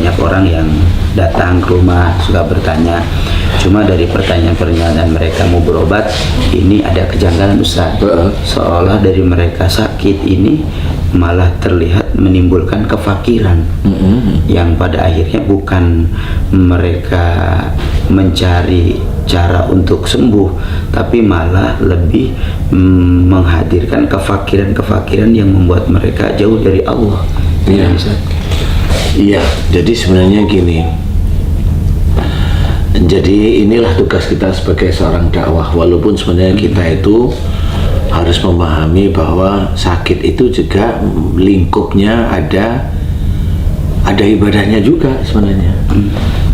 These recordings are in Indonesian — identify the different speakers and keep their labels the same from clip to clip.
Speaker 1: banyak orang yang datang ke rumah suka bertanya. Cuma dari pertanyaan-pertanyaan mereka mau berobat, ini ada kejanggalan Ustaz. Seolah dari mereka sakit ini malah terlihat menimbulkan kefakiran, yang pada akhirnya bukan mereka mencari cara untuk sembuh, tapi malah lebih menghadirkan kefakiran-kefakiran yang membuat mereka jauh dari Allah.
Speaker 2: Iya, iya. Jadi sebenarnya gini. Jadi inilah tugas kita sebagai seorang dakwah. Walaupun sebenarnya kita itu harus memahami bahwa sakit itu juga lingkupnya ada ibadahnya juga sebenarnya.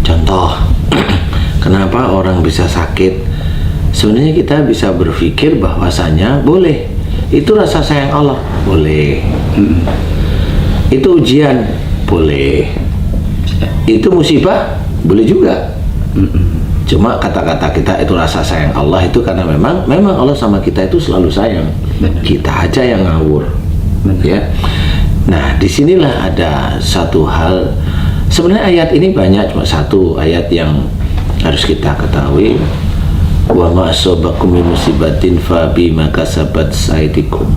Speaker 2: Contoh, kenapa orang bisa sakit? Sebenarnya kita bisa berpikir bahwasanya boleh, itu rasa sayang Allah, boleh. Itu ujian, boleh. Itu musibah, boleh juga. Cuma kata-kata kita itu rasa sayang Allah itu karena memang Allah sama kita itu selalu sayang. Kita aja yang ngawur. Ya. Nah, disinilah ada satu hal. Sebenarnya ayat ini banyak, cuma satu ayat yang harus kita ketahui. Wa ma asabakum min musibatin fa bima kasabat aydikum.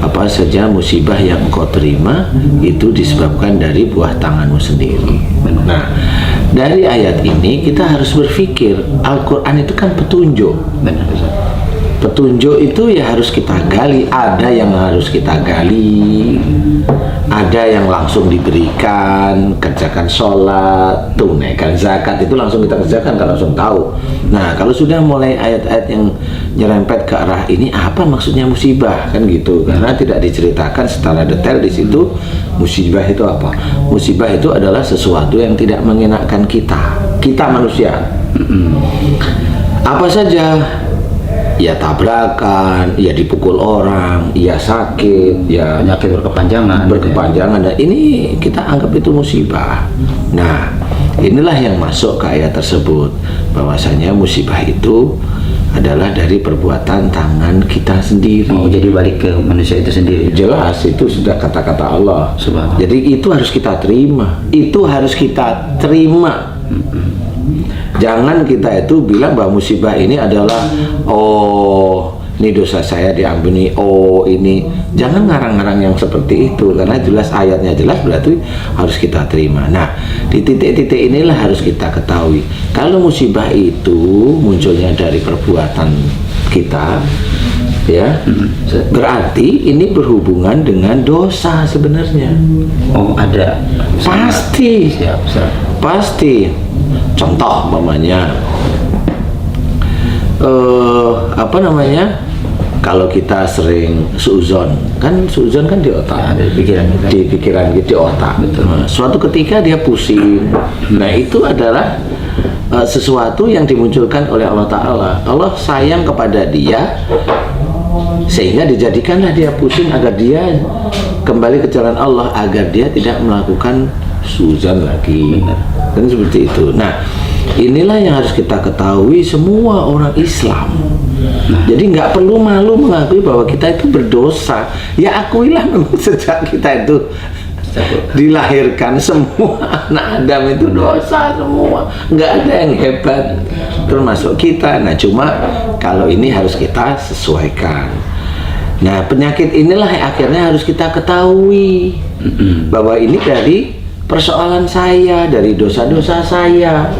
Speaker 2: Apa saja musibah yang engkau terima itu disebabkan dari buah tanganmu sendiri. Nah, dari ayat ini kita harus berpikir, Al-Quran itu kan petunjuk. Petunjuk itu ya harus kita gali. Ada yang harus kita gali, ada yang langsung diberikan. Kerjakan sholat, tunaikan zakat, itu langsung kita kerjakan, kalau langsung tahu. Nah, kalau sudah mulai ayat-ayat yang nyerempet ke arah ini, apa maksudnya musibah, kan gitu, karena tidak diceritakan secara detail di situ. Musibah itu apa? Musibah itu adalah sesuatu yang tidak mengenakan kita manusia. Apa saja? Ya tabrakan, ya dipukul orang, ya sakit, ya
Speaker 1: penyakit berkepanjangan.
Speaker 2: Dan ini kita anggap itu musibah. Nah, inilah yang masuk ke ayat tersebut, bahwasanya musibah itu adalah dari perbuatan tangan kita sendiri.
Speaker 1: Oh, jadi balik ke manusia itu sendiri.
Speaker 2: Jelas, itu sudah kata-kata Allah. Jadi itu harus kita terima. Itu harus kita terima. Jangan kita itu bilang bahwa musibah ini adalah, oh ini dosa saya diampuni, oh ini. Jangan ngarang-ngarang yang seperti itu, karena jelas ayatnya jelas, berarti harus kita terima. Nah, di titik-titik inilah harus kita ketahui, kalau musibah itu munculnya dari perbuatan kita, ya, berarti ini berhubungan dengan dosa sebenarnya.
Speaker 1: Oh, ada.
Speaker 2: Pasti.
Speaker 1: Siap.
Speaker 2: Pasti. Contoh umpamanya kalau kita sering suuzon kan di otak,
Speaker 1: ya,
Speaker 2: di pikiran di otak. Nah, suatu ketika dia pusing. Nah, itu adalah sesuatu yang dimunculkan oleh Allah Ta'ala. Allah sayang kepada dia sehingga dijadikanlah dia pusing agar dia kembali ke jalan Allah, agar dia tidak melakukan suuzon lagi. Dan seperti itu. Nah, inilah yang harus kita ketahui semua orang Islam. Jadi nggak perlu malu mengakui bahwa kita itu berdosa. Ya akuilah, memang sejak kita itu dilahirkan semua anak Adam itu dosa semua. Nggak ada yang hebat, termasuk kita. Nah, cuma kalau ini harus kita sesuaikan. Nah, penyakit inilah yang akhirnya harus kita ketahui bahwa ini dari persoalan saya, dari dosa-dosa saya.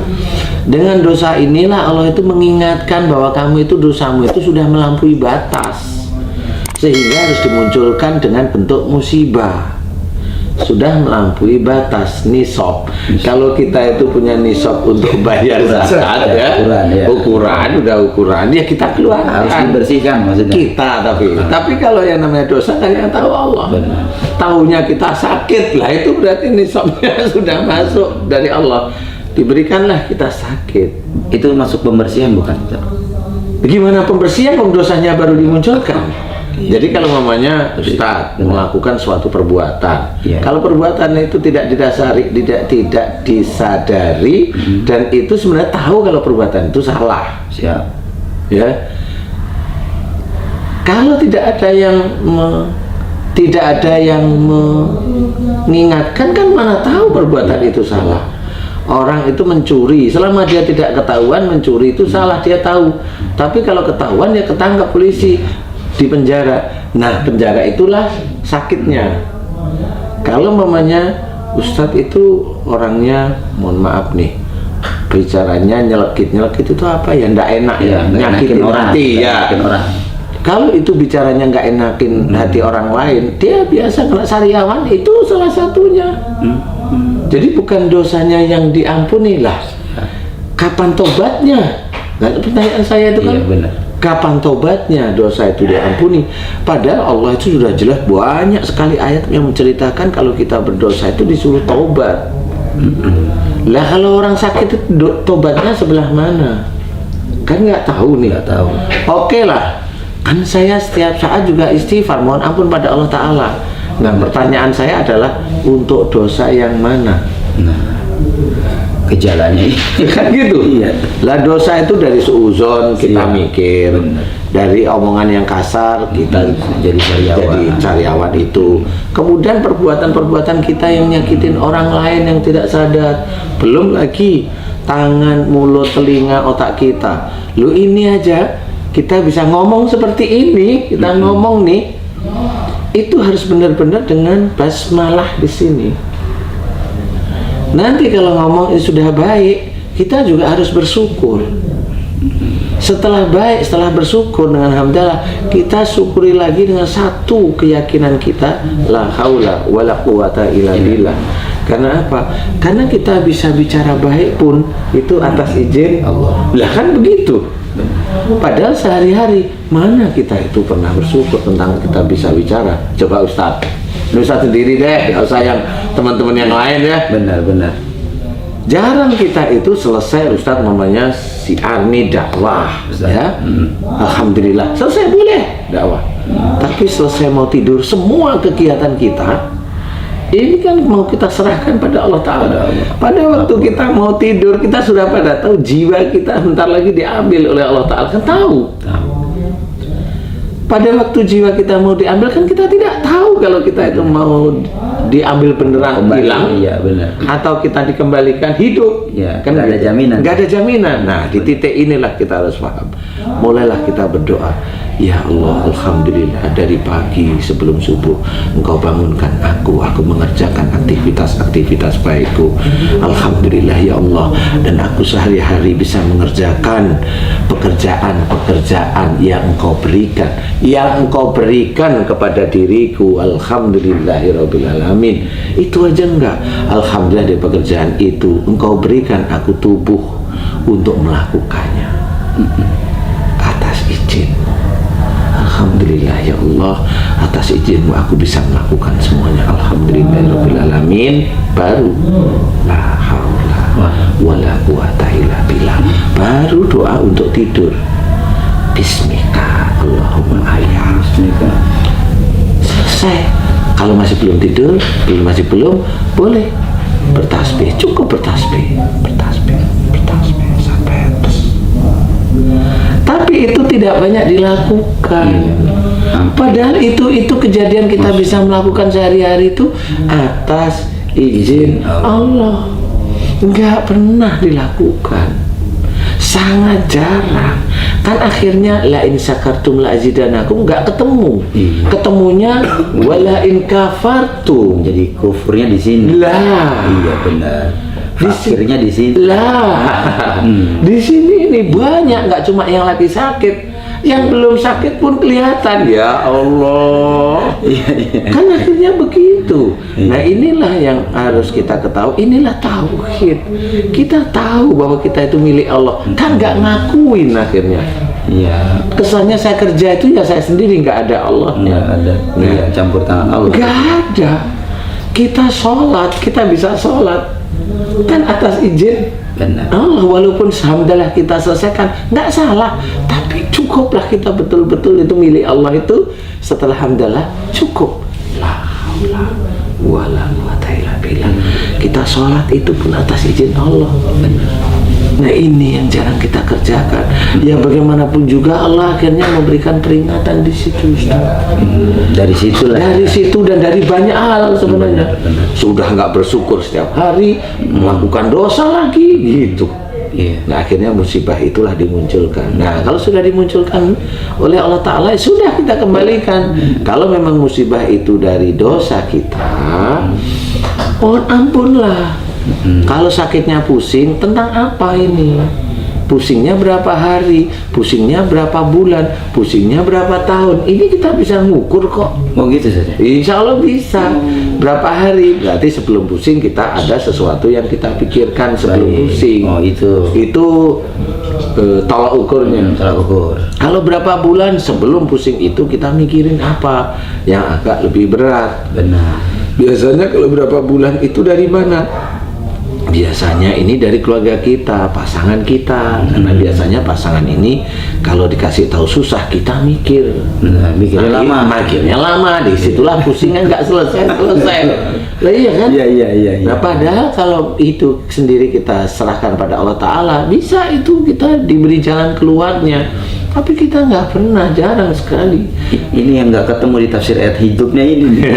Speaker 2: Dengan dosa inilah Allah itu mengingatkan bahwa kamu itu, dosamu itu sudah melampaui batas, sehingga harus dimunculkan dengan bentuk musibah. Sudah melampaui batas nisab. Kalau kita itu punya nisab untuk bayar zakat, ukuran ya kita keluarkan,
Speaker 1: harus dibersihkan maksudnya
Speaker 2: kita. Tapi kalau yang namanya dosa kan yang tahu Allah. Tahunya kita sakit lah, itu berarti nisabnya sudah masuk dari Allah. Diberikanlah kita sakit.
Speaker 1: Itu masuk pembersihan bukan?
Speaker 2: Bagaimana pembersihan? Dosanya baru dimunculkan. Jadi kalau mamanya Ustaz melakukan suatu perbuatan, kalau perbuatan itu tidak didasari, tidak disadari, dan itu sebenarnya tahu kalau perbuatan itu salah.
Speaker 1: Siap.
Speaker 2: Ya. Kalau tidak ada yang tidak ada yang mengingatkan, kan mana tahu perbuatan itu salah. Orang itu mencuri, selama dia tidak ketahuan mencuri itu salah, dia tahu. Tapi kalau ketahuan ya ketangkap polisi, di penjara. Nah, penjara itulah sakitnya. Kalau mamanya Ustadz itu orangnya, mohon maaf nih, bicaranya nyelekit itu apa ya, ndak enak ya, nyakitin orang hati ya. Orang. Kalau itu bicaranya nggak enakin hati orang lain, dia biasa kena sariawan, itu salah satunya. Jadi bukan dosanya yang diampuni lah. Kapan tobatnya? Nah, pertanyaan saya itu kan,
Speaker 1: iya, benar.
Speaker 2: Kapan tobatnya dosa itu diampuni? Padahal Allah itu sudah jelas banyak sekali ayat yang menceritakan kalau kita berdosa itu disuruh tobat. Lah kalau orang sakit itu tobatnya sebelah mana? Kan nggak tahu nih.
Speaker 1: Nggak tahu.
Speaker 2: Oke lah, kan saya setiap saat juga istighfar, mohon ampun pada Allah Ta'ala. Nah, pertanyaan saya adalah untuk dosa yang mana?
Speaker 1: Nah, gejalanya
Speaker 2: Kan gitu.
Speaker 1: Iya.
Speaker 2: Lah dosa itu dari suuzon kita
Speaker 1: Iya.
Speaker 2: mikir, dari omongan yang kasar kita
Speaker 1: jadi
Speaker 2: cariawan itu. Kemudian perbuatan-perbuatan kita yang nyakitin orang lain yang tidak sadar. Belum lagi tangan, mulut, telinga, otak kita. Lu ini aja kita bisa ngomong seperti ini, kita ngomong nih, itu harus benar-benar dengan basmalah di sini. Nanti kalau ngomong ini sudah baik, kita juga harus bersyukur. Setelah baik, setelah bersyukur dengan hamdalah, kita syukuri lagi dengan satu keyakinan kita, la haula wala quwata illa billah. Karena apa? Karena kita bisa bicara baik pun itu atas izin Allah. Lah kan begitu. Padahal sehari-hari mana kita itu pernah bersyukur tentang kita bisa bicara? Coba Ustadz, Ustadz sendiri deh, nggak usah yang teman-teman yang lain ya.
Speaker 1: Benar.
Speaker 2: Jarang kita itu selesai Ustadz namanya si Arni dakwah, ya. Alhamdulillah selesai boleh dakwah. Tapi selesai mau tidur, semua kegiatan kita ini kan mau kita serahkan pada Allah Ta'ala. Pada waktu kita mau tidur, kita sudah pada tahu jiwa kita bentar lagi diambil oleh Allah Ta'ala. Kan tahu. Pada waktu jiwa kita mau diambil, kan kita tidak tahu kalau kita itu mau diambil beneran hilang,
Speaker 1: iya, benar.
Speaker 2: atau kita dikembalikan hidup.
Speaker 1: Ya,
Speaker 2: Kan
Speaker 1: nggak ada
Speaker 2: gitu.
Speaker 1: jaminan.
Speaker 2: Nggak ada jaminan. Nah, di titik inilah kita harus paham. Mulailah kita berdoa, ya Allah, Alhamdulillah dari pagi sebelum subuh Engkau bangunkan aku mengerjakan aktivitas baikku. Alhamdulillah ya Allah, dan aku sehari-hari bisa mengerjakan pekerjaan yang Engkau berikan kepada diriku. Alhamdulillahirabbil alamin. Itu aja enggak. Alhamdulillah dari pekerjaan itu Engkau berikan aku tubuh untuk melakukannya atas izin-Mu. Alhamdulillah ya Allah, atas izin-Mu aku bisa melakukan semuanya. Alhamdulillahirabbil alamin. Baru la haula wala quwata illa billah. Baru doa untuk tidur. Bismika Allahumma ayya. Selesai. Kalau masih belum tidur, boleh bertasbih. Cukup bertasbih sampai terus. Tapi itu tidak banyak dilakukan. Padahal itu kejadian kita bisa melakukan sehari-hari itu atas izin Allah. Enggak pernah dilakukan. Sangat jarang. Kan akhirnya la in syakartum la azidanakum enggak ketemu. Ketemunya wala in kafartum.
Speaker 1: Jadi kufurnya di sini.
Speaker 2: Lah.
Speaker 1: Iya benar. Akhirnya di sini.
Speaker 2: Lah. Di sini ini banyak, nggak cuma yang lagi sakit, yang belum sakit pun kelihatan. Ya Allah. Kan akhirnya begitu. Nah, inilah yang harus kita ketahui. Inilah tauhid. Kita tahu bahwa kita itu milik Allah. Kan nggak ngakuin akhirnya.
Speaker 1: Iya.
Speaker 2: Kesannya saya kerja itu ya saya sendiri, nggak ada Allah.
Speaker 1: Nggak ada. Iya, campur tangan Allah.
Speaker 2: Nggak ada. Kita sholat, kita bisa sholat kan atas izin
Speaker 1: Benar.
Speaker 2: Allah. Walaupun alhamdulillah kita selesaikan, nggak salah, tapi cukuplah kita betul-betul itu milik Allah. Itu setelah alhamdulillah cukup. La haula wala quwata illa billah. Kita sholat itu pun atas izin Allah. Nah ini yang jarang kita kerjakan. Ya bagaimanapun juga Allah akhirnya memberikan peringatan di situ, Ustaz.
Speaker 1: Dari situlah.
Speaker 2: Dari situ dan dari banyak hal sebenarnya. Sudah nggak bersyukur setiap hari, melakukan dosa lagi gitu.
Speaker 1: Iya.
Speaker 2: Nah akhirnya musibah itulah dimunculkan. Nah kalau sudah dimunculkan oleh Allah Ta'ala, sudah kita kembalikan. Kalau memang musibah itu dari dosa kita, mohon ampunlah. Kalau sakitnya pusing, tentang apa ini? Pusingnya berapa hari, pusingnya berapa bulan, pusingnya berapa tahun. Ini kita bisa ngukur kok.
Speaker 1: Oh gitu saja.
Speaker 2: Insya Allah bisa. Berapa hari? Berarti sebelum pusing kita ada sesuatu yang kita pikirkan sebelum
Speaker 1: Baik.
Speaker 2: pusing.
Speaker 1: Oh itu.
Speaker 2: Itu tolak ukurnya.
Speaker 1: Tolak ukur.
Speaker 2: Kalau berapa bulan sebelum pusing itu kita mikirin apa yang agak lebih berat.
Speaker 1: Benar.
Speaker 2: Biasanya kalau berapa bulan itu dari mana? Biasanya ini dari keluarga kita, pasangan kita. Karena biasanya pasangan ini kalau dikasih tahu susah, kita mikir.
Speaker 1: Nah, mikirnya lama.
Speaker 2: Mikirnya lama, disitulah pusingnya nggak selesai. Lah iya kan?
Speaker 1: Iya.
Speaker 2: Nah padahal kalau itu sendiri kita serahkan pada Allah Ta'ala, bisa itu kita diberi jalan keluarnya. Tapi kita nggak pernah, jarang sekali.
Speaker 1: Ini yang nggak ketemu di tafsir ayat hidupnya ini.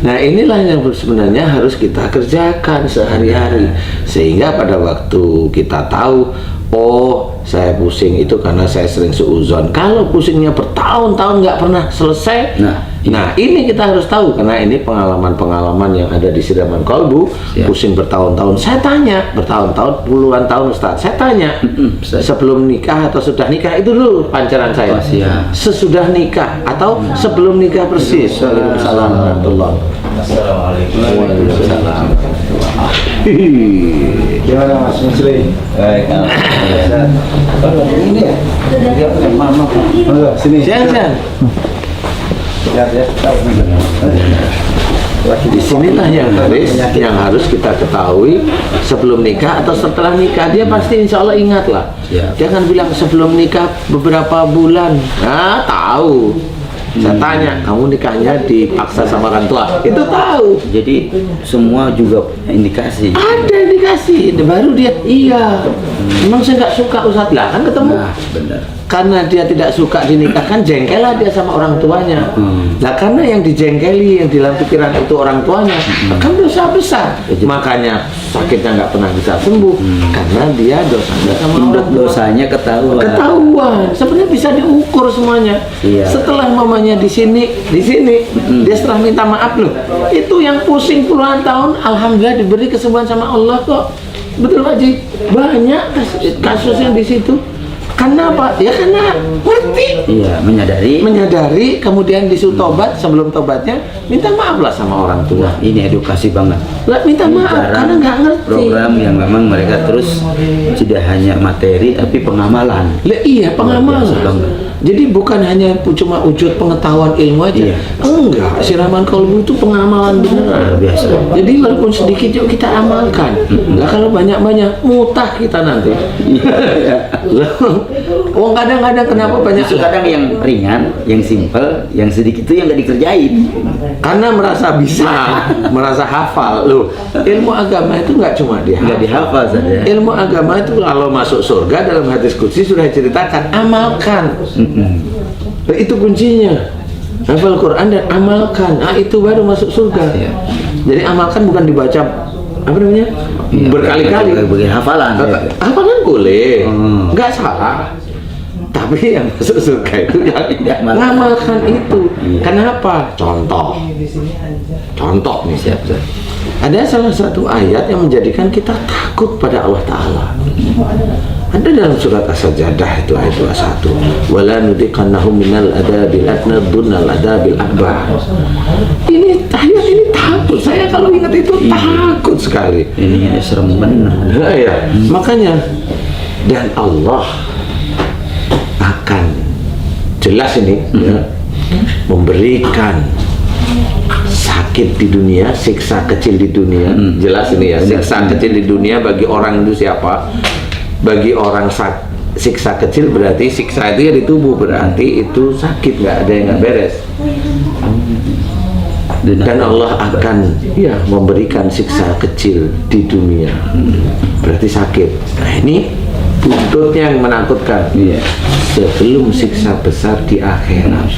Speaker 2: Nah inilah yang sebenarnya harus kita kerjakan sehari-hari. Sehingga pada waktu kita tahu, oh saya pusing itu karena saya sering suuzon. Kalau pusingnya bertahun-tahun nggak pernah selesai, nah ini kita harus tahu. Karena ini pengalaman-pengalaman yang ada di Siraman Kolbu. Pusing bertahun-tahun. Saya tanya, bertahun-tahun, puluhan tahun Ustaz, saya tanya, sebelum nikah atau sudah nikah, itu dulu pancaran saya. Sesudah nikah atau sebelum nikah persis. Waalaikumsalam warahmatullahi wabarakatuh.
Speaker 3: Assalamualaikum.
Speaker 2: Waalaikumsalam.
Speaker 3: Gimana Mas Muslim? Baik. Ini ya? Maaf. Sini.
Speaker 2: Siang.
Speaker 3: Ya.
Speaker 2: Di sinilah yang harus kita ketahui sebelum nikah atau setelah nikah. Dia pasti insya Allah ingat lah. Jangan bilang sebelum nikah beberapa bulan. Nah, tahu. Saya tanya, kamu nikahnya dipaksa sama orang tua? Itu tahu.
Speaker 1: Jadi semua juga punya indikasi.
Speaker 2: Ada indikasi. Baru dia, iya. Memang saya nggak suka Ustadz lah, kan ketemu.
Speaker 1: Nah, benar.
Speaker 2: Karena dia tidak suka dinikahkan, jengkel lah dia sama orang tuanya. Nah karena yang dijengkeli, yang di dalam pikiran itu orang tuanya, kan dosa besar. Makanya sakitnya nggak pernah bisa sembuh, karena dia dosanya sama orang tua.
Speaker 1: Dosanya ketahuan.
Speaker 2: Sebenarnya bisa diukur semuanya.
Speaker 1: Iya.
Speaker 2: Setelah mamanya di sini, dia setelah minta maaf loh. Itu yang pusing puluhan tahun, alhamdulillah diberi kesembuhan sama Allah kok. Betul Pak Ji, banyak kasus yang di situ. Kenapa? Ya karena ngerti.
Speaker 1: Iya,
Speaker 2: Menyadari, kemudian disuruh tobat, sebelum tobatnya minta maaf lah sama orang tua.
Speaker 1: Nah, ini edukasi banget.
Speaker 2: Lah minta maaf karena nggak ngerti.
Speaker 1: Program yang memang mereka terus tidak hanya materi tapi pengamalan.
Speaker 2: Lah iya, pengamalan. Jadi bukan hanya cuma wujud pengetahuan ilmu aja.
Speaker 1: Iya.
Speaker 2: Enggak, Siraman Kolbu itu pengamalan beneran.
Speaker 1: Biasa.
Speaker 2: Jadi walaupun sedikit yuk kita amalkan. Lah kalau banyak-banyak mutah kita nanti. Oh kadang-kadang kenapa banyak?
Speaker 1: Justru kadang yang ringan, yang simpel, yang sedikit itu yang nggak dikerjain.
Speaker 2: Karena merasa bisa, merasa hafal. Loh, ilmu agama itu nggak cuma
Speaker 1: Nggak dihafal saja.
Speaker 2: Ilmu agama itu kalau masuk surga dalam hadis qudsi sudah diceritakan, amalkan. Nah, itu kuncinya. Hafal Quran dan amalkan. Nah, itu baru masuk surga.
Speaker 1: Iya.
Speaker 2: Jadi amalkan bukan dibaca apa namanya?
Speaker 1: Iya,
Speaker 2: Berkali-kali.
Speaker 1: Bagi hafalan.
Speaker 2: Hafalan boleh. Nggak
Speaker 1: Hmm.
Speaker 2: salah. Tapi yang masuk surga itu yang ngamalkan itu. Kenapa? Contoh nih.
Speaker 1: Siap.
Speaker 2: Ada salah satu ayat yang menjadikan kita takut pada Allah Ta'ala. Ada dalam surat As-Sajdah itu ayat 21. Wala nudiqannahum minal adabil adna dunal adabil akbar. Ini ayat ini takut. Saya kalau ingat itu takut sekali.
Speaker 1: Ini serem benar.
Speaker 2: Nah, ya. Makanya dan Allah akan jelas ini ya, memberikan sakit di dunia, siksa kecil di dunia. Jelas ini ya, siksa kecil di dunia bagi orang itu siapa? Bagi orang siksa kecil berarti siksa itu ya di tubuh, berarti itu sakit, nggak ada yang nggak beres. Dan Allah akan memberikan siksa kecil di dunia. Berarti sakit. Nah ini buntutnya yang menakutkan. Sebelum siksa besar di akhirat.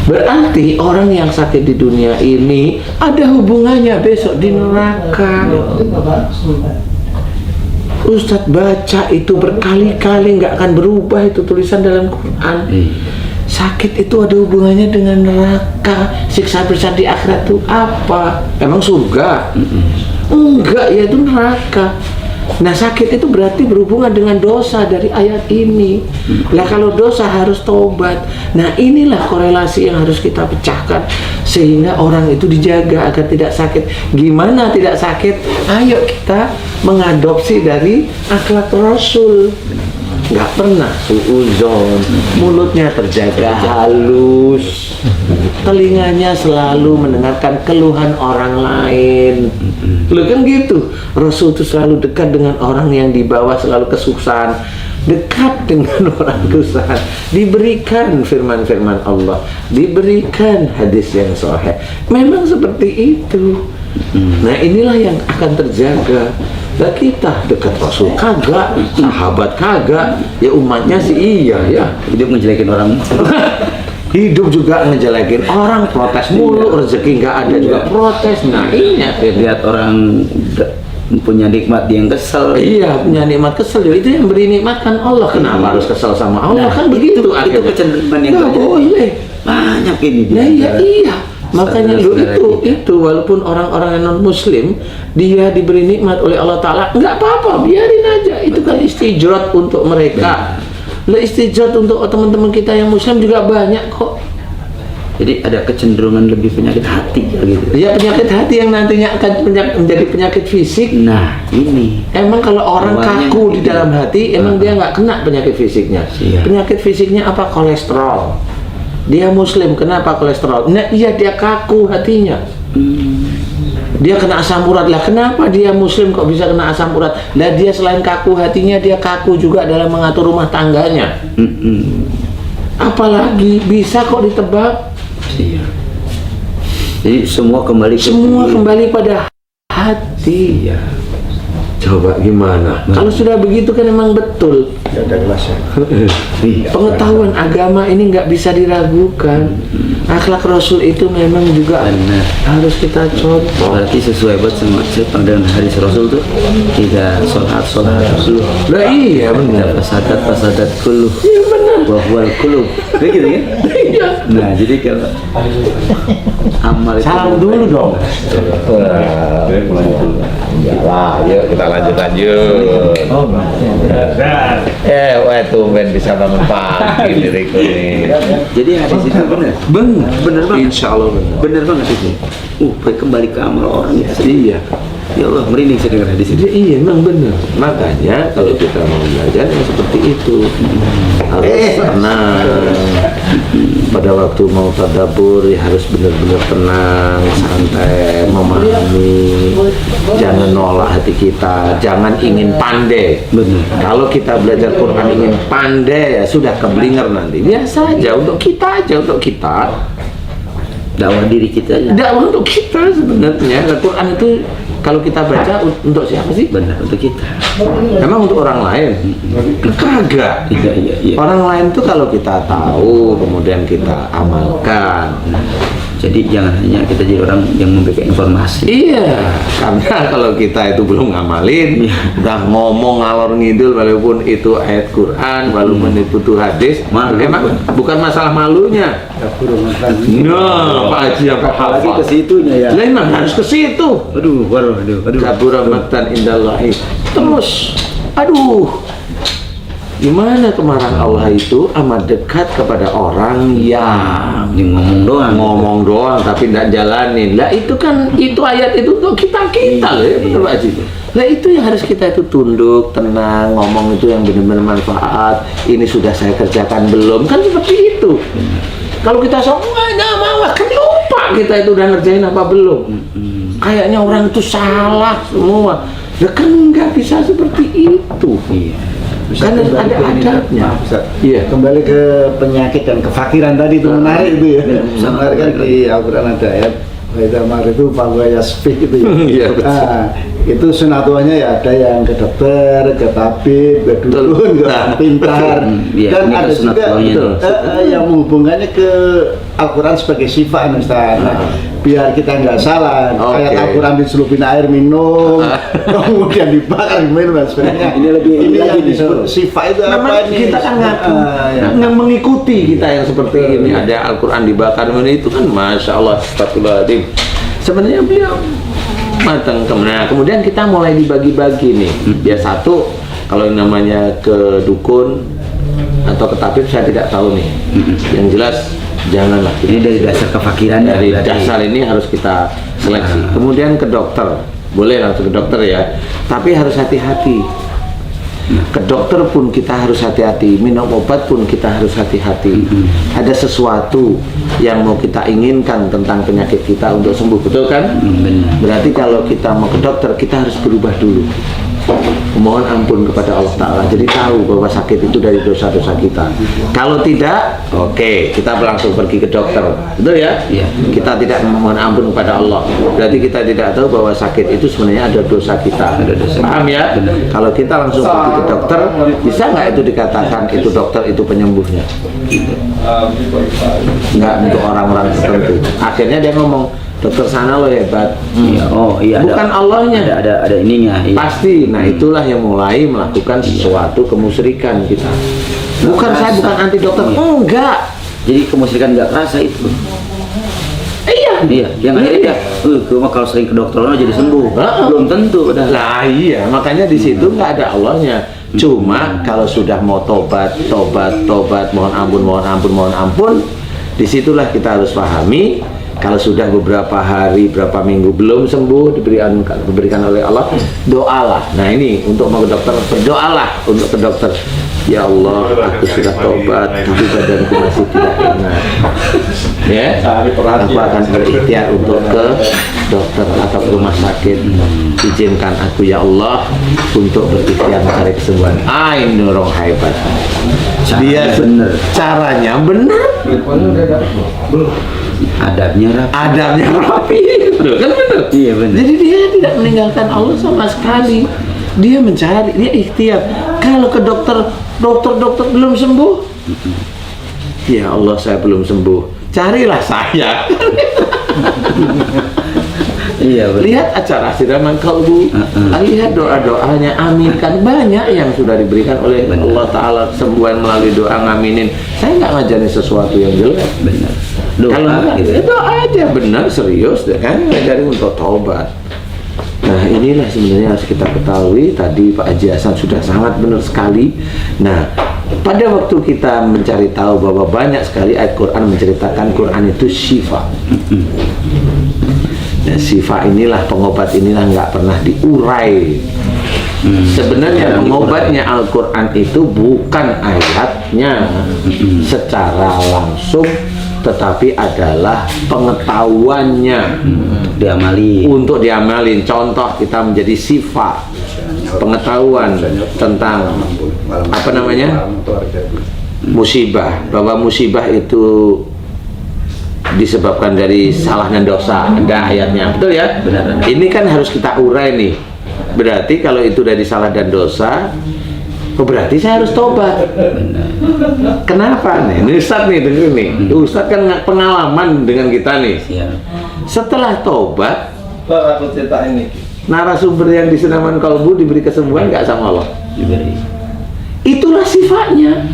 Speaker 2: Berarti orang yang sakit di dunia ini ada hubungannya besok di neraka. Ustadz baca itu berkali-kali nggak akan berubah itu tulisan dalam Quran. Sakit itu ada hubungannya dengan neraka. Siksa besar di akhirat itu apa? Emang surga? Enggak, ya itu neraka. Nah sakit itu berarti berhubungan dengan dosa dari ayat ini. Lah kalau dosa harus tobat. Nah inilah korelasi yang harus kita pecahkan sehingga orang itu dijaga agar tidak sakit. Gimana tidak sakit? Ayo kita mengadopsi dari akhlak Rasul. Nggak pernah suuzon, mulutnya terjaga halus, telinganya selalu mendengarkan keluhan orang lain. Loh kan gitu, Rasul itu selalu dekat dengan orang yang di bawah selalu kesusahan, dekat dengan orang kesusahan, diberikan firman-firman Allah, diberikan hadis yang sahih. Memang seperti itu. Nah inilah yang akan terjaga. Nah kita dekat Rasul kagak, sahabat kagak, ya umatnya sih iya ya.
Speaker 1: Hidup ngejelekin orang.
Speaker 2: Hidup juga ngejelekin orang, protes mulu, rezeki nggak ada juga protes. Nah ini
Speaker 1: Lihat orang punya nikmat dia yang kesel.
Speaker 2: Iya, punya nikmat kesel. Itu yang beri nikmat kan Allah. Kenapa harus kesel sama Allah? Kan begitu.
Speaker 1: Itu kecenderungan yang
Speaker 2: nggak boleh.
Speaker 1: Banyak ini.
Speaker 2: Nah iya. Makanya itu walaupun orang-orang yang non muslim dia diberi nikmat oleh Allah Ta'ala, nggak apa-apa, biarin aja. Itu kan istijrat untuk mereka. Lah istijrat untuk teman-teman kita yang muslim juga banyak kok.
Speaker 1: Jadi ada kecenderungan lebih penyakit hati gitu.
Speaker 2: Ya penyakit hati yang nantinya akan menjadi penyakit fisik.
Speaker 1: Nah ini
Speaker 2: emang kalau orang kaku di dalam hati, emang dia nggak kena penyakit fisiknya. Penyakit fisiknya apa? Kolesterol. Dia muslim, kenapa kolesterol? Nah iya, dia kaku hatinya. Dia kena asam urat. Lah kenapa dia muslim kok bisa kena asam urat? Lah dia selain kaku hatinya, dia kaku juga dalam mengatur rumah tangganya. Apalagi bisa kok ditebak.
Speaker 1: Iya. Jadi semua kembali
Speaker 2: pada hati. Ya. Coba gimana? Kalau sudah begitu kan emang betul.
Speaker 3: Ada kelasnya.
Speaker 2: Pengetahuan agama ini nggak bisa diragukan. Akhlak Rasul itu memang juga harus kita contoh.
Speaker 1: Berarti sesuai banget sama pandangan hadis Rasul tuh, tidak sholat dulu.
Speaker 2: Nah iya benar.
Speaker 1: Fasadat kullu.
Speaker 2: Iya benar.
Speaker 1: Wahwal kullu. Begitu ya?
Speaker 2: Iya.
Speaker 1: Nah jadi kalau amal itu
Speaker 2: salam dulu dong.
Speaker 3: Lah, yuk kita lanjut.
Speaker 2: Wah tumben bisa bangun pagi diriku nih.
Speaker 1: Jadi hadis itu benar. Benar banget.
Speaker 2: Insya Allah
Speaker 1: benar banget itu. Kembali ke amal orang itu.
Speaker 2: Iya.
Speaker 1: Ya Allah, merinding saya dengar hadis itu.
Speaker 2: Iya, memang benar. Makanya kalau kita mau belajar yang seperti itu harus tenang. Pada waktu mau tadabbur ya harus benar-benar tenang, santai, memahami. Jangan nolak hati kita, jangan ingin pandai.
Speaker 1: Benar.
Speaker 2: Kalau kita belajar Quran ingin pandai ya sudah keblinger nanti. Biasa aja untuk kita
Speaker 1: Dakwah diri kita aja.
Speaker 2: dakwah untuk kita sebenarnya. Al-Quran itu kalau kita baca untuk siapa sih?
Speaker 1: Benar, untuk kita.
Speaker 2: Emang untuk orang lain? Kagak.
Speaker 1: Iya.
Speaker 2: Orang lain tuh kalau kita tahu kemudian kita amalkan.
Speaker 1: Jadi jangan hanya kita jadi orang yang memberikan informasi.
Speaker 2: Iya, karena kalau kita itu belum ngamalin, udah ngomong ngalor ngidul walaupun itu ayat Quran, walaupun itu tuh hadis, emang bukan masalah malunya. Nah, Pak Haji yang
Speaker 1: Apalagi ke situnya ya.
Speaker 2: Lah emang harus ke situ.
Speaker 1: Aduh.
Speaker 2: Kabura maqtan indallahi. Terus, gimana kemarahan Allah itu amat dekat kepada orang yang ngomong doang tapi tidak jalanin. Lah itu kan itu ayat itu untuk kita loh ya, betul Pak Haji. Lah itu yang harus kita itu tunduk, tenang, ngomong itu yang benar-benar manfaat. Ini sudah saya kerjakan belum? Kan seperti itu. Kalau kita nggak mau, kan lupa kita itu udah ngerjain apa belum. Kayaknya orang itu salah semua. Ya kan nggak bisa seperti itu.
Speaker 1: Iya.
Speaker 2: Kan ada adabnya.
Speaker 3: Maaf, Ustaz.
Speaker 2: Iya.
Speaker 3: Kembali ke penyakit dan kefakiran tadi itu menarik itu ya. Sebenarnya kan di Al-Quran ada ayat Faidamar itu bahwa yasfik itu ya.
Speaker 2: Iya, betul.
Speaker 3: Nah, itu sunatuannya ya ada yang ke dokter, ke tabib, ke dukun, ke orang pintar,
Speaker 1: Iya,
Speaker 3: dan
Speaker 1: ini kan
Speaker 3: ada juga
Speaker 1: sunatullahnya
Speaker 3: yang menghubungkannya ke Al-Quran sebagai sifat, Ustaz. Nah, biar kita nggak salah,
Speaker 2: Oke.
Speaker 3: ayat Al-Quran dicelupin air minum, kemudian dibakar minum dan sebagainya.
Speaker 1: Ini lebih
Speaker 3: yang
Speaker 1: lagi
Speaker 3: disebut sifat itu apa
Speaker 2: Memang
Speaker 3: ini?
Speaker 2: kita kan ngaku,
Speaker 3: Ya.
Speaker 2: yang mengikuti kita yang seperti ini. Ada Al-Quran dibakar itu kan, masya Allah, astagfirullahaladzim. Sebenarnya beliau matang. Kemudian kita mulai dibagi-bagi nih. Biar satu, kalau yang namanya ke dukun atau ke tabib saya tidak tahu nih. Yang jelas janganlah.
Speaker 1: Ini dari dasar kefakiran ya,
Speaker 2: Dari
Speaker 1: berarti.
Speaker 2: dasar ini harus kita seleksi. Kemudian ke dokter, boleh langsung ke dokter ya. Tapi harus hati-hati. Ke dokter pun kita harus hati-hati, minum obat pun kita harus hati-hati. Ada sesuatu yang mau kita inginkan tentang penyakit kita untuk sembuh, betul kan?
Speaker 1: Benar.
Speaker 2: Berarti kalau kita mau ke dokter, kita harus berubah dulu. Mohon ampun kepada Allah Ta'ala. Jadi tahu bahwa sakit itu dari dosa-dosa kita. Kalau tidak, oke, kita langsung pergi ke dokter. Betul ya?
Speaker 1: Iya.
Speaker 2: Kita tidak memohon ampun kepada Allah. Berarti kita tidak tahu bahwa sakit itu sebenarnya ada dosa kita.
Speaker 1: Ada dosa.
Speaker 2: Paham ya?
Speaker 1: Benar.
Speaker 2: Kalau kita langsung pergi ke dokter, bisa nggak itu dikatakan itu dokter itu penyembuhnya? Nggak, untuk orang-orang tertentu. Akhirnya dia ngomong, dokter sana lo hebat.
Speaker 1: Iya, oh iya.
Speaker 2: Bukan Allahnya.
Speaker 1: Ada ininya. Iya.
Speaker 2: Pasti. Nah, itulah yang mulai melakukan sesuatu kemusyrikan kita. Bukan, saya bukan anti dokter.
Speaker 1: Iya.
Speaker 2: Enggak.
Speaker 1: Jadi kemusyrikan nggak kerasa itu.
Speaker 2: Iya.
Speaker 1: Iya, yang ada
Speaker 2: Iya.
Speaker 1: dia. Cuma kalau sering ke dokter lo jadi sembuh.
Speaker 2: Heeh.
Speaker 1: Belum tentu. Udah.
Speaker 2: Lah iya, makanya di situ nggak ada Allahnya. Cuma kalau sudah mau tobat, mohon ampun, disitulah kita harus pahami. Kalau sudah beberapa hari, berapa minggu belum sembuh, diberikan oleh Allah, doalah. Nah ini untuk mau ke dokter, berdoalah untuk ke dokter. Ya Allah, aku sudah tobat, tapi badanku masih tidak enak. Ya, aku akan berikhtiar untuk ke dokter atau ke rumah sakit. Izinkan aku ya Allah untuk berikhtiar mencari kesembuhan. Ini orang hebat. Dia
Speaker 1: bener.
Speaker 2: caranya benar.
Speaker 1: Adabnya rapi.
Speaker 2: Loh, kan benar.
Speaker 1: Iya, benar.
Speaker 2: Jadi dia tidak meninggalkan Allah sama sekali. Dia mencari, dia ikhtiar. Kalau ke dokter belum sembuh. Ya Allah, saya belum sembuh. Carilah saya.
Speaker 1: Iya, benar.
Speaker 2: Lihat acara Siraman Kalbu, lihat doa-doanya, aminkan. Banyak yang sudah diberikan oleh
Speaker 1: Benar.
Speaker 2: Allah Ta'ala kesembuhan melalui doa ngaminin. Saya nggak ngajarin sesuatu yang jelek.
Speaker 1: Benar.
Speaker 2: Kalau enggak,
Speaker 1: Gitu.
Speaker 2: ya doa aja, benar, serius deh kan, ngajarin untuk taubat. Nah inilah sebenarnya harus kita ketahui. Tadi Pak Haji Hasan sudah sangat benar sekali. Nah pada waktu kita mencari tahu bahwa banyak sekali ayat Quran menceritakan Quran itu syifa. Nah, syifa inilah, pengobat inilah nggak pernah diurai. Sebenarnya pengobatnya Al-Quran itu bukan ayatnya secara langsung, tetapi adalah pengetahuannya
Speaker 1: Diamali.
Speaker 2: untuk diamalin. Contoh, kita menjadi sifat pengetahuan tentang apa namanya musibah, bahwa musibah itu disebabkan dari salah dan dosa, ada ayatnya, betul ya?
Speaker 1: Benar.
Speaker 2: Ini kan harus kita urai nih. Berarti kalau itu dari salah dan dosa, berarti saya harus tobat. Kenapa nih? Ini Ustadz nih, dengerin nih. Ustadz kan pengalaman dengan kita nih.
Speaker 1: Iya.
Speaker 2: Setelah tobat,
Speaker 3: Pak, aku cerita ini.
Speaker 2: narasumber yang di Senaman Kalbu diberi kesembuhan nggak sama Allah?
Speaker 1: Diberi.
Speaker 2: Itulah sifatnya.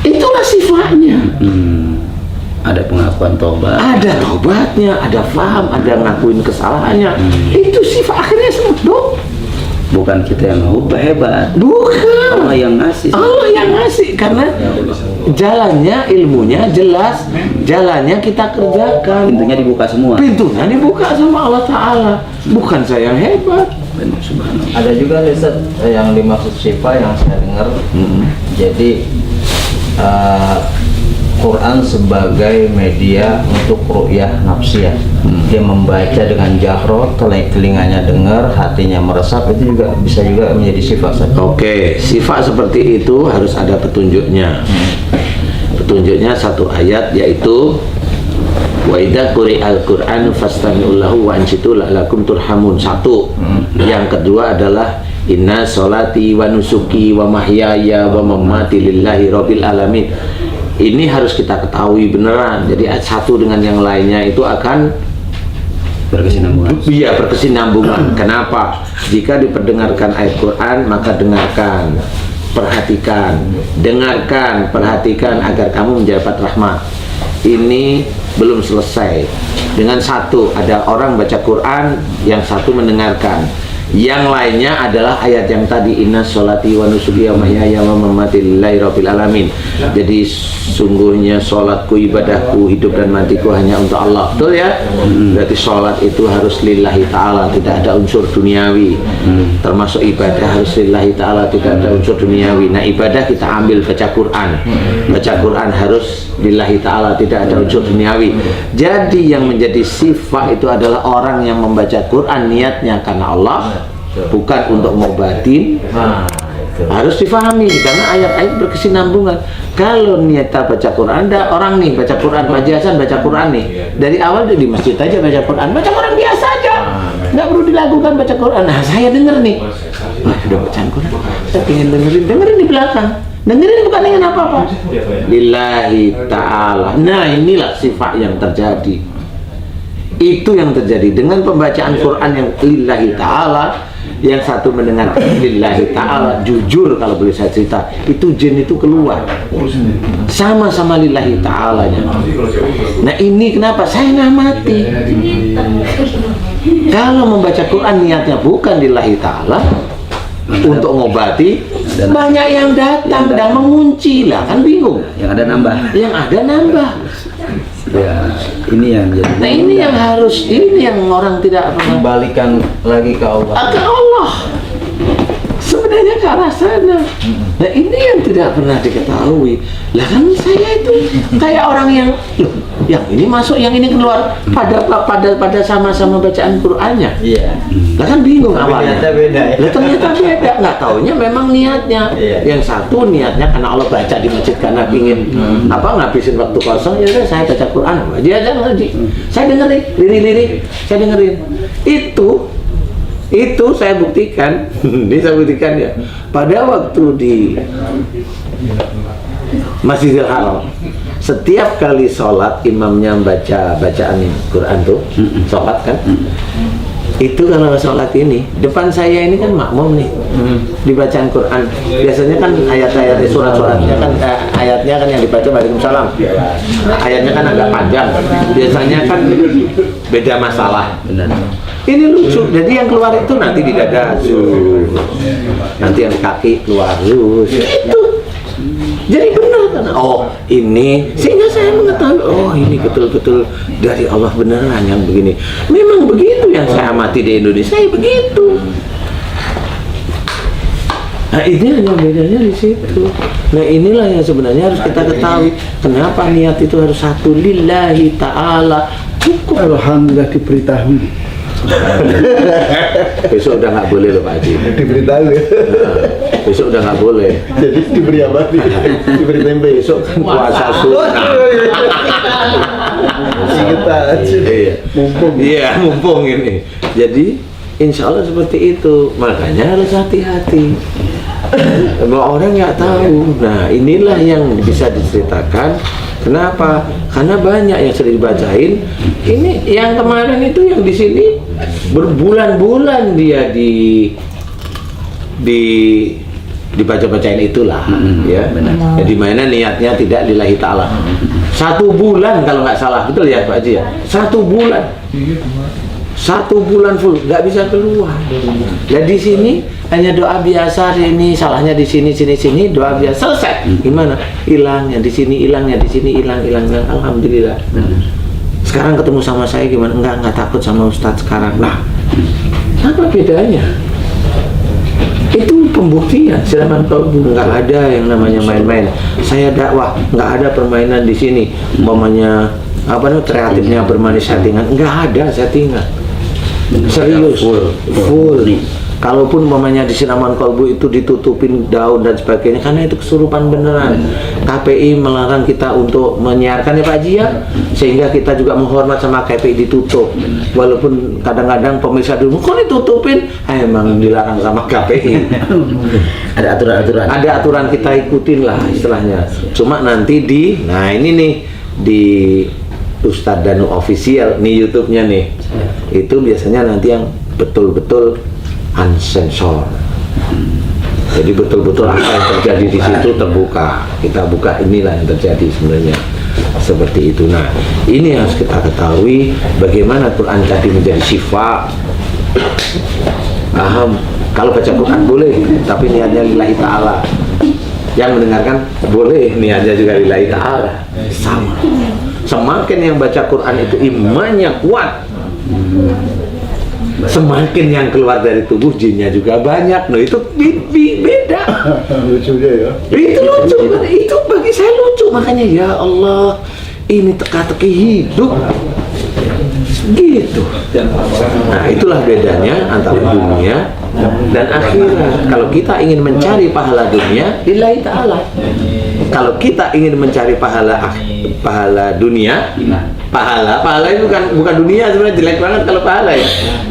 Speaker 2: Itulah sifatnya.
Speaker 1: Ada pengakuan tobat.
Speaker 2: Ada tobatnya, ada paham, ada ngakuin kesalahannya. Itu sifat akhirnya sembuh.
Speaker 1: Bukan kita yang hebat.
Speaker 2: Bukan.
Speaker 1: Allah yang ngasih.
Speaker 2: Allah yang ngasih, karena jalannya, ilmunya jelas, jalannya kita kerjakan.
Speaker 1: Pintunya dibuka semua.
Speaker 2: Pintunya dibuka sama Allah Ta'ala. Bukan saya yang hebat.
Speaker 1: Benar, subhanallah.
Speaker 4: Ada juga riset yang dimaksud syifa yang saya dengar. Jadi Quran Quran sebagai media untuk ru'yah nafsiyah. Dia membaca dengan jahro, telinganya dengar, hatinya meresap, itu juga bisa juga menjadi sifat saja.
Speaker 2: Oke, sifat seperti itu harus ada petunjuknya. Petunjuknya satu ayat, yaitu wa idza quri'al Qur'anu fastami'u lahu wa ansitu la'allakum turhamun. Satu. Yang kedua adalah inna sholati wa nusuki wa mahyaya wa mamati lillahi rabbil alamin. Ini harus kita ketahui beneran. Jadi satu dengan yang lainnya itu akan
Speaker 1: berkesinambungan.
Speaker 2: Iya, berkesinambungan. Kenapa? Jika diperdengarkan ayat Quran, maka dengarkan, perhatikan, dengarkan, perhatikan agar kamu mendapat rahmat. Ini belum selesai. Dengan satu, ada orang baca Quran, yang satu mendengarkan. Yang lainnya adalah ayat yang tadi, inna sholati wa nusuki wa mahyaya wa mamati lillahi rabbil alamin. Jadi sungguhnya sholatku, ibadahku, hidup dan matiku hanya untuk Allah. Betul ya? Berarti sholat itu harus lillahi ta'ala, tidak ada unsur duniawi. Termasuk ibadah harus lillahi ta'ala, tidak ada unsur duniawi. Nah, ibadah kita ambil baca Quran. Baca Quran harus lillahi ta'ala, tidak ada unsur duniawi. Jadi yang menjadi sifat itu adalah orang yang membaca Quran niatnya karena Allah, bukan untuk ngobatin. Harus difahami karena ayat-ayat berkesinambungan. Kalau niatnya baca Quran, ada orang nih baca Quran, Pak Hasan baca Quran nih, dari awal dia di masjid aja baca Quran, baca Quran biasa aja, nggak perlu dilakukan baca Quran. Nah, saya denger nih, wah udah bacaan Quran, saya pengen dengerin di belakang. Dengerin bukan dengan apa-apa, lillahi ta'ala. Nah, inilah sifat yang terjadi. Itu yang terjadi dengan pembacaan Quran yang lillahi ta'ala. Yang satu mendengar lillahi ta'ala, jujur kalau boleh saya cerita, itu jin itu keluar sama-sama lillahi ta'alanya. Nah, ini kenapa saya nggak mati. Kalau membaca Quran niatnya bukan lillahi ta'ala, untuk ngobati, banyak yang datang dan mengunci lah, kan bingung.
Speaker 1: Yang ada nambah. Ya, ini yang jadi.
Speaker 2: Nah, ini yang harus, ini yang orang tidak pernah
Speaker 4: Kembalikan lagi ke Allah.
Speaker 2: ke Allah. Sebenarnya ke arah sana. Nah, ini yang tidak pernah diketahui. Lah kan saya itu kayak orang yang, loh, yang ini masuk, yang ini keluar, pada sama-sama bacaan Qur'annya.
Speaker 4: Iya.
Speaker 2: Lah kan bingung
Speaker 4: Tapi
Speaker 2: awalnya.
Speaker 4: ternyata beda ya.
Speaker 2: Lah ternyata beda. Nggak taunya memang niatnya.
Speaker 4: Iya.
Speaker 2: Yang satu niatnya karena Allah baca di masjid karena pingin ngabisin waktu kosong, ya udah saya baca Quran. Dia aja ngaji. Saya dengerin, lirik-lirik, saya dengerin. Itu saya buktikan. Ini saya buktikan ya. Pada waktu di Masjidil Haram, setiap kali sholat imamnya baca bacaan Quran tuh, sholat kan, itu kalau sholat ini depan saya ini kan makmum nih, dibacaan Quran biasanya kan ayat-ayat surat-suratnya kan ayatnya kan yang dibaca Waalaikumsalam, ayatnya kan agak panjang, biasanya kan beda masalah.
Speaker 1: Benar.
Speaker 2: Ini lucu, jadi yang keluar itu nanti di dada, nanti yang di kaki keluar, itu. Jadi benar kan? Oh, ini sehingga saya mengetahui, oh ini betul-betul dari Allah beneran yang begini. Memang begitu yang saya amati di Indonesia, begitu. Nah, ini hanya bedanya di situ. Nah, inilah yang sebenarnya harus kita ketahui. Kenapa niat itu harus satu, lillahi ta'ala. Cukup.
Speaker 3: Alhamdulillah diberitahu.
Speaker 2: Besok udah nggak boleh loh Pak Haji.
Speaker 3: Diberitahu ya.
Speaker 2: Besok udah nggak boleh.
Speaker 3: Jadi diberi apa nih? Diberi tempe.
Speaker 2: Besok kan puasa sunnah.
Speaker 3: Kita aja.
Speaker 2: Iya.
Speaker 3: Mumpung.
Speaker 2: Iya, mumpung ini. Jadi insya Allah seperti itu. Makanya harus hati-hati. Semua orang nggak tahu. Nah, inilah yang bisa diceritakan. Kenapa? Karena banyak yang sering dibacain. Ini yang kemarin itu yang di sini berbulan-bulan dia dibaca-bacain itulah, ya. Jadi mana niatnya tidak lillahi ta'ala. 1 bulan kalau nggak salah, betul ya Pak Haji ya? 1 bulan. 1 bulan full, nggak bisa keluar. Nah, di sini hanya doa biasa, ini salahnya di sini, doa biasa, selesai. Gimana? Hilangnya di sini, hilangnya di sini, hilang. Alhamdulillah. Sekarang ketemu sama saya gimana? Enggak takut sama Ustadz sekarang. Nah, apa bedanya? Itu pembuktian siraman kalbu. Nggak ada yang namanya main-main. Saya dakwah, nggak ada permainan di sini. Umpamanya apa namanya kreatifnya bermain settingan, nggak ada settingan. Serius, full. Kalaupun umpamanya di siraman kalbu itu ditutupin daun dan sebagainya, karena itu kesurupan beneran. KPI melarang kita untuk menyiarkan ya Pak Haji ya, sehingga kita juga menghormat sama KPI ditutup. Walaupun kadang-kadang pemirsa dulu, kok ditutupin? Emang dilarang sama KPI.
Speaker 1: Ada aturan-aturan.
Speaker 2: Ada aturan, kita ikutin lah istilahnya. Cuma nanti nah ini nih di Ustadz Danu Official nih YouTube-nya nih, itu biasanya nanti yang betul-betul unsensor. Jadi betul-betul apa yang terjadi di situ terbuka. Kita buka, inilah yang terjadi sebenarnya. Seperti itu. Nah, ini harus kita ketahui bagaimana Quran tadi menjadi syifa. Paham? Kalau baca Quran boleh, tapi niatnya lillahi ta'ala. Yang mendengarkan boleh, niatnya juga lillahi ta'ala. Sama. Semakin yang baca Quran itu imannya kuat, semakin yang keluar dari tubuh jinnya juga banyak. Nah itu beda.
Speaker 3: Lucunya ya.
Speaker 2: Itu lucu, itu bagi saya lucu. Makanya ya Allah, ini teka-teki hidup gitu. Nah itulah bedanya antara dunia dan akhirat. Kalau kita ingin mencari pahala dunia, lillahi ta'ala. Kalau kita ingin mencari pahala dunia, pahala itu bukan dunia, sebenarnya jelek banget kalau pahala ya.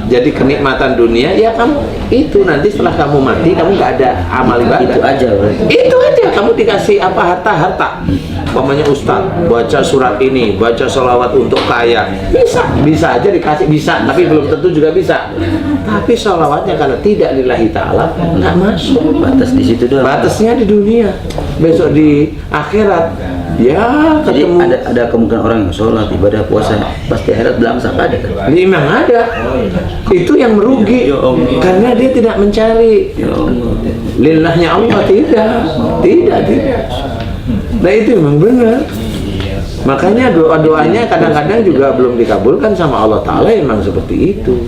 Speaker 2: Jadi kenikmatan dunia ya kamu itu nanti setelah kamu mati kamu nggak ada amal ibadah.
Speaker 1: Itu aja, bro.
Speaker 2: Itu aja, kamu dikasih apa, harta. Umpamanya Ustaz baca surat ini, baca sholawat untuk kaya, bisa aja dikasih, bisa, tapi belum tentu juga bisa. Tapi sholawatnya karena tidak lillahi ta'ala nggak masuk.
Speaker 1: Batas di situ doang.
Speaker 2: Batasnya di dunia, besok di akhirat ya
Speaker 1: Jadi
Speaker 2: ketemu.
Speaker 1: ada kemungkinan orang yang sholat, ibadah, puasa, pasti akhirat belangsak ada kan?
Speaker 2: Ini memang ada. Itu yang merugi karena dia tidak mencari
Speaker 1: Ya Allah.
Speaker 2: lillahnya Allah, tidak. Nah itu memang benar. Makanya doa-doanya kadang-kadang juga belum dikabulkan sama Allah Ta'ala, memang seperti itu.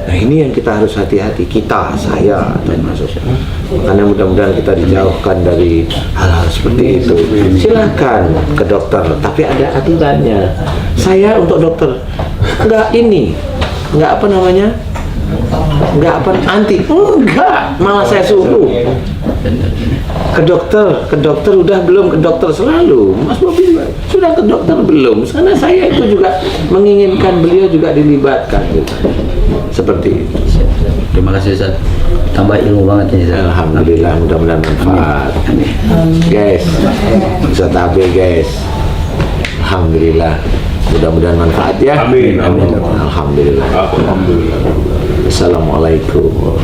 Speaker 2: Nah ini yang kita harus hati-hati, saya termasuk. Makanya mudah-mudahan kita dijauhkan dari hal-hal seperti itu. Silakan ke dokter, tapi ada aturannya. Saya untuk dokter enggak anti, enggak, malah saya suruh ke dokter udah belum, ke dokter selalu. Mas Bobi sudah ke dokter belum? Karena saya itu juga menginginkan beliau juga dilibatkan gitu. Seperti itu.
Speaker 1: Terima kasih Ustaz. Tambah ilmu banget ya Ustaz.
Speaker 2: Alhamdulillah, mudah-mudahan manfaat. Guys, Ustaz Abe guys. Alhamdulillah, mudah-mudahan manfaat ya.
Speaker 3: Amin.
Speaker 2: Alhamdulillah.
Speaker 3: Alhamdulillah.
Speaker 2: Assalamualaikum.